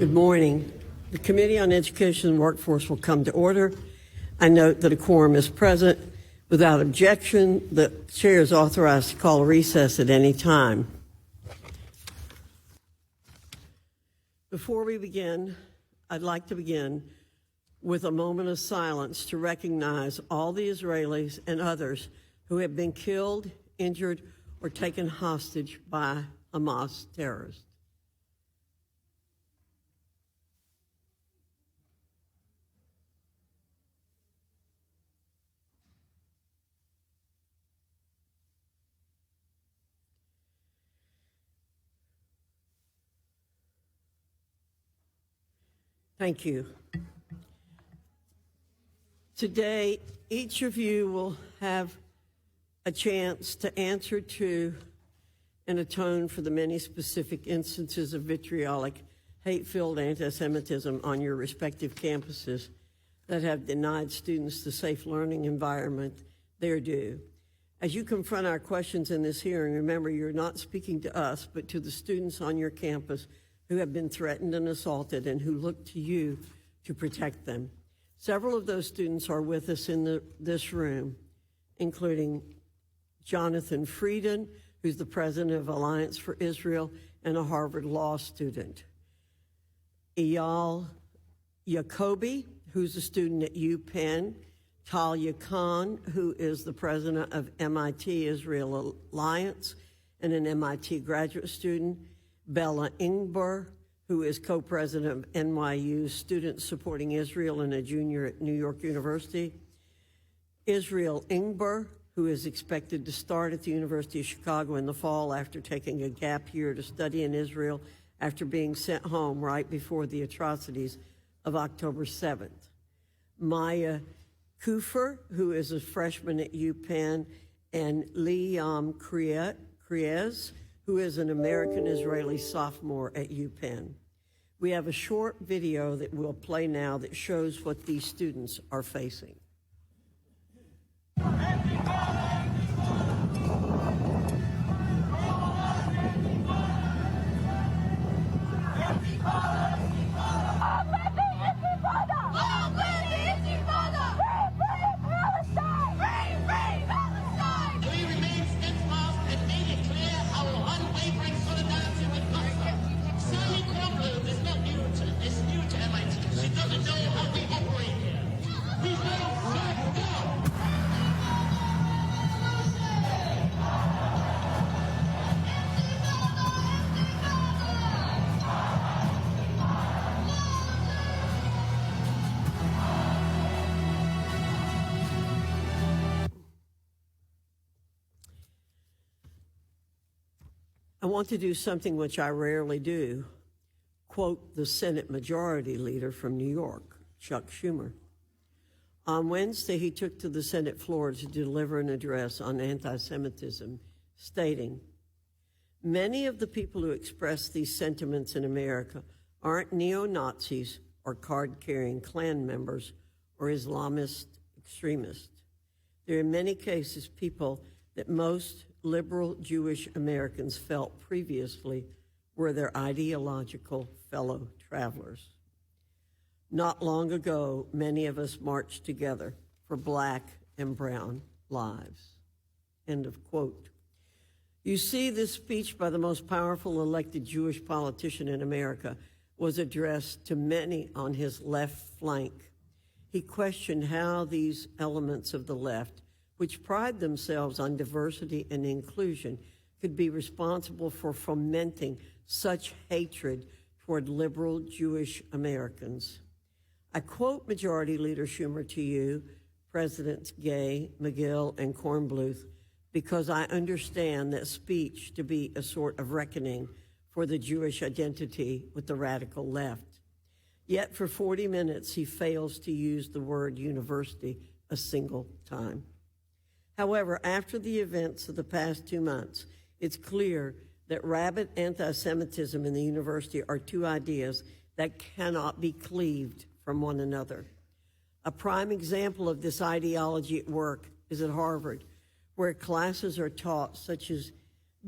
Good morning. The Committee on Education and Workforce will come to order. I note that a quorum is present. Without objection, the chair is authorized to call a recess at any time. Before we begin, I'd like to begin with a moment of silence to recognize all the Israelis and others who have been killed, injured, or taken hostage by Hamas terrorists. Thank you. Today, each of you will have a chance to answer to and atone for the many specific instances of vitriolic, hate-filled anti-Semitism on your respective campuses that have denied students the safe learning environment they're due. As you confront our questions in this hearing, remember you're not speaking to us, but to the students on your campus who have been threatened and assaulted and who look to you to protect them. Several of those students are with us in this room, including Jonathan Frieden, who's the president of Alliance for Israel and a Harvard Law student. Eyal Yacobi, who's a student at UPenn. Talia Khan, who is the president of MIT Israel Alliance and an MIT graduate student. Bella Ingber, who is co-president of NYU Students Supporting Israel and a junior at New York University. Israel Ingber, who is expected to start at the University of Chicago in the fall after taking a gap year to study in Israel after being sent home right before the atrocities of October 7th. Maya Kufer, who is a freshman at UPenn, and Liam Kriez, who is an American-Israeli sophomore at UPenn. We have a short video that we'll play now that shows what these students are facing. I want to do something which I rarely do, quote the Senate Majority Leader from New York, Chuck Schumer. On Wednesday, he took to the Senate floor to deliver an address on anti-Semitism, stating, "Many of the people who express these sentiments in America aren't neo-Nazis or card-carrying Klan members or Islamist extremists. They're in many cases people that most liberal Jewish Americans felt previously were their ideological fellow travelers. Not long ago, many of us marched together for black and brown lives." End of quote. You see, this speech by the most powerful elected Jewish politician in America was addressed to many on his left flank. He questioned how these elements of the left, which pride themselves on diversity and inclusion, could be responsible for fomenting such hatred toward liberal Jewish Americans. I quote Majority Leader Schumer to you, Presidents Gay, McGill, and Kornbluth, because I understand that speech to be a sort of reckoning for the Jewish identity with the radical left. Yet for 40 minutes, he fails to use the word university a single time. However, after the events of the past 2 months, it's clear that rabid anti-Semitism and the university are two ideas that cannot be cleaved from one another. A prime example of this ideology at work is at Harvard, where classes are taught such as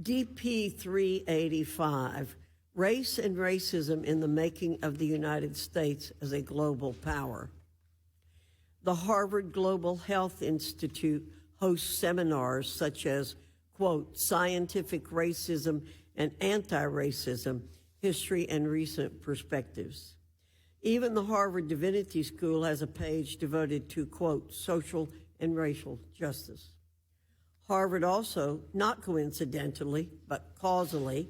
DP 385, Race and Racism in the Making of the United States as a Global Power. The Harvard Global Health Institute hosts seminars such as, quote, Scientific Racism and Anti-Racism, History and Recent Perspectives. Even the Harvard Divinity School has a page devoted to, quote, social and racial justice. Harvard also, not coincidentally, but causally,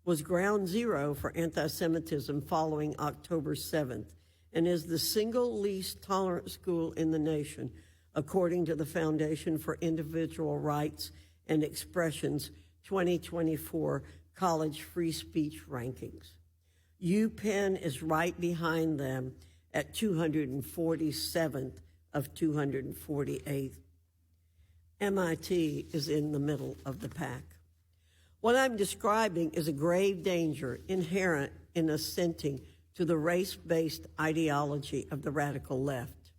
was ground zero for anti-Semitism following October 7th and is the single least tolerant school in the nation, according to the Foundation for Individual Rights and Expression's 2024 College Free Speech Rankings. UPenn is right behind them at 247th of 248. MIT is in the middle of the pack. What I'm describing is a grave danger inherent in assenting to the race-based ideology of the radical left.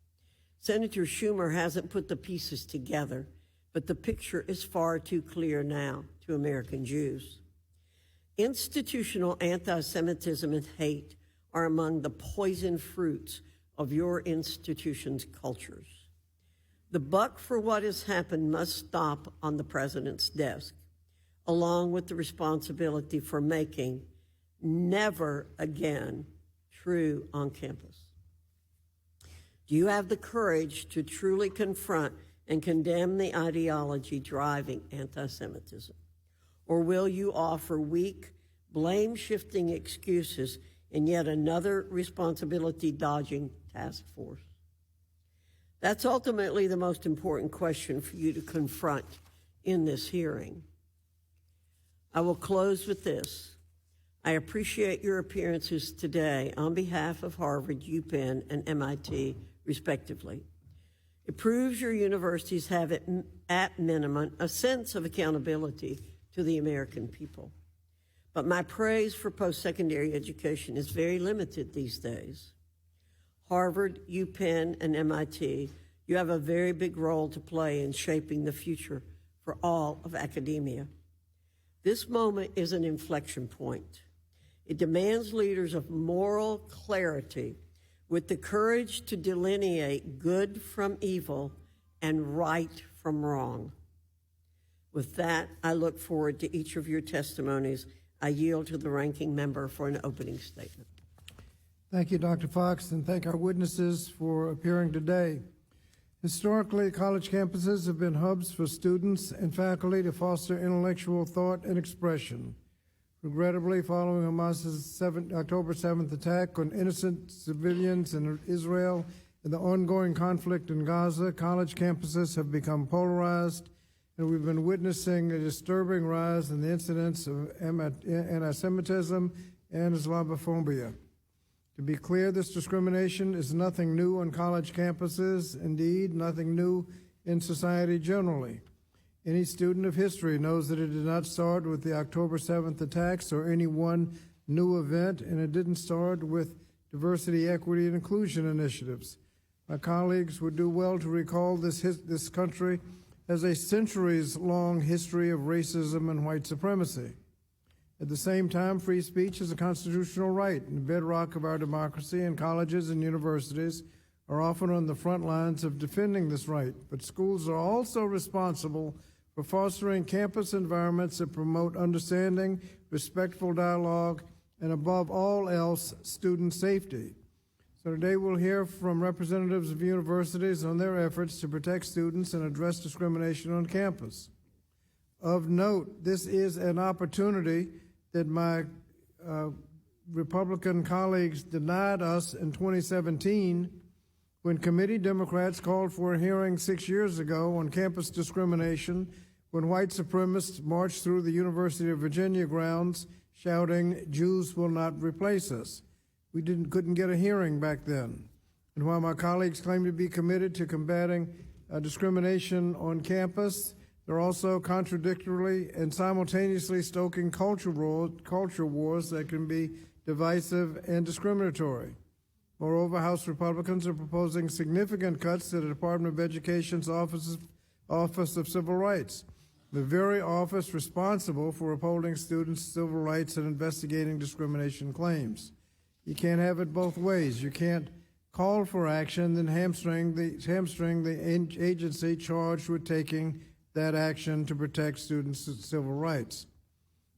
Senator Schumer hasn't put the pieces together, but the picture is far too clear now to American Jews. Institutional anti-Semitism and hate are among the poison fruits of your institution's cultures. The buck for what has happened must stop on the president's desk, along with the responsibility for making never again true on campus. Do you have the courage to truly confront and condemn the ideology driving anti-Semitism? Or will you offer weak, blame-shifting excuses in yet another responsibility-dodging task force? That's ultimately the most important question for you to confront in this hearing. I will close with this. I appreciate your appearances today on behalf of Harvard, UPenn, and MIT, respectively. It proves your universities have, at minimum, a sense of accountability to the American people. But my praise for post-secondary education is very limited these days. Harvard, UPenn, and MIT, you have a very big role to play in shaping the future for all of academia. This moment is an inflection point. It demands leaders of moral clarity with the courage to delineate good from evil and right from wrong. With that, I look forward to each of your testimonies. I yield to the ranking member for an opening statement. Thank you, Dr. Fox, and thank our witnesses for appearing today. Historically, college campuses have been hubs for students and faculty to foster intellectual thought and expression. Regrettably, following Hamas's October 7th attack on innocent civilians in Israel and the ongoing conflict in Gaza, college campuses have become polarized, and we've been witnessing a disturbing rise in the incidence of anti-Semitism and Islamophobia. To be clear, this discrimination is nothing new on college campuses, indeed, nothing new in society generally. Any student of history knows that it did not start with the October 7th attacks or any one new event, and it didn't start with diversity, equity, and inclusion initiatives. My colleagues would do well to recall this country has a centuries-long history of racism and white supremacy. At the same time, free speech is a constitutional right and the bedrock of our democracy, and colleges and universities are often on the front lines of defending this right. But schools are also responsible for fostering campus environments that promote understanding, respectful dialogue, and above all else, student safety. So today we'll hear from representatives of universities on their efforts to protect students and address discrimination on campus. Of note, this is an opportunity that my Republican colleagues denied us in 2017 when committee Democrats called for a hearing 6 years ago on campus discrimination, when white supremacists marched through the University of Virginia grounds shouting, "Jews will not replace us." We couldn't get a hearing back then. And while my colleagues claim to be committed to combating discrimination on campus, they're also contradictorily and simultaneously stoking culture wars that can be divisive and discriminatory. Moreover, House Republicans are proposing significant cuts to the Department of Education's Office of Civil Rights. the very office responsible for upholding students' civil rights and investigating discrimination claims. You can't have it both ways. You can't call for action, then hamstring the agency charged with taking that action to protect students' civil rights.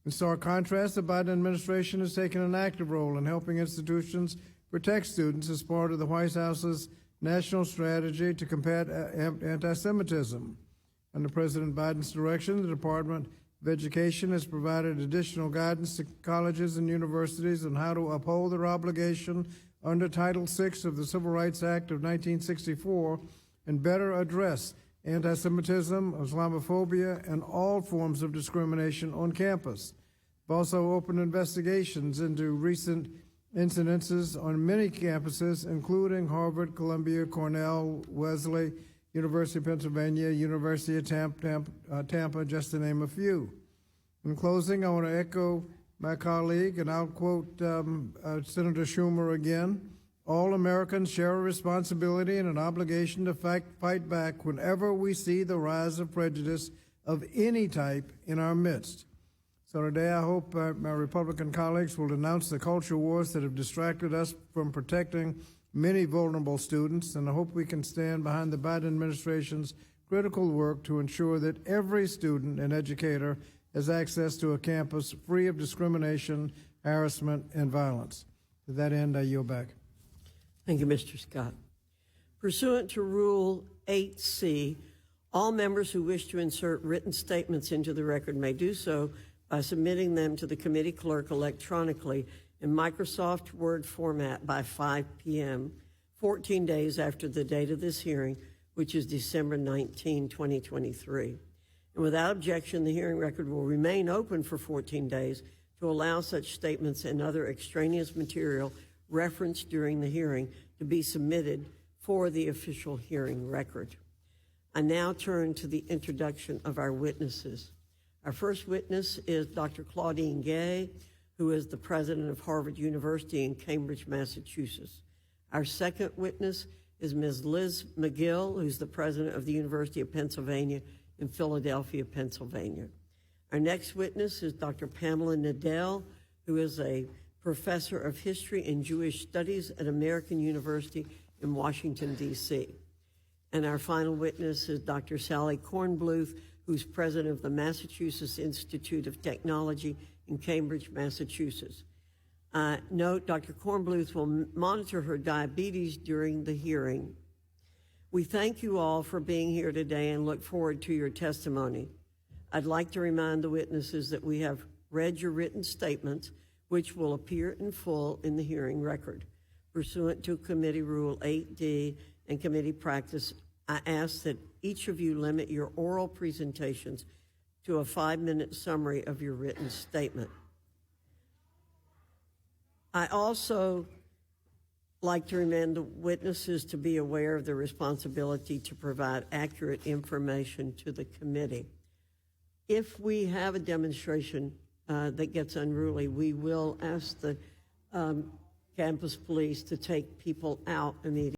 In stark contrast, the Biden administration has taken an active role in helping institutions protect students as part of the White House's national strategy to combat anti-Semitism. Under President Biden's direction, the Department of Education has provided additional guidance to colleges and universities on how to uphold their obligation under Title VI of the Civil Rights Act of 1964 and better address anti-Semitism, Islamophobia, and all forms of discrimination on campus. We've also opened investigations into recent incidences on many campuses, including Harvard, Columbia, Cornell, Wesley, University of Pennsylvania, University of Tampa, just to name a few. In closing, I want to echo my colleague, and I'll quote Senator Schumer again. All Americans share a responsibility and an obligation to fight back whenever we see the rise of prejudice of any type in our midst. So today I hope my Republican colleagues will denounce the culture wars that have distracted us from protecting many vulnerable students, and I hope we can stand behind the Biden administration's critical work to ensure that every student and educator has access to a campus free of discrimination, harassment, and violence. To that end, I yield back. Thank you, Mr. Scott. Pursuant to Rule 8C, all members who wish to insert written statements into the record may do so by submitting them to the committee clerk electronically in Microsoft Word format by 5 p.m., 14 days after the date of this hearing, which is December 19, 2023. And without objection, the hearing record will remain open for 14 days to allow such statements and other extraneous material referenced during the hearing to be submitted for the official hearing record. I now turn to the introduction of our witnesses. Our first witness is Dr. Claudine Gay, who is the president of Harvard University in Cambridge, Massachusetts. Our second witness is Ms. Liz McGill, who's the president of the University of Pennsylvania in Philadelphia, Pennsylvania. Our next witness is Dr. Pamela Nadell, who is a professor of history and Jewish studies at American University in Washington, D.C. And our final witness is Dr. Sally Kornbluth, who's president of the Massachusetts Institute of Technology in Cambridge, Massachusetts. Note, Dr. Kornbluth will monitor her diabetes during the hearing. We thank you all for being here today and look forward to your testimony. I'd like to remind the witnesses that we have read your written statements, which will appear in full in the hearing record. Pursuant to Committee Rule 8D and committee practice, I ask that each of you limit your oral presentations to a 5-minute summary of your written statement. I also like to remind the witnesses to be aware of their responsibility to provide accurate information to the committee. If we have a demonstration that gets unruly, we will ask the campus police to take people out immediately.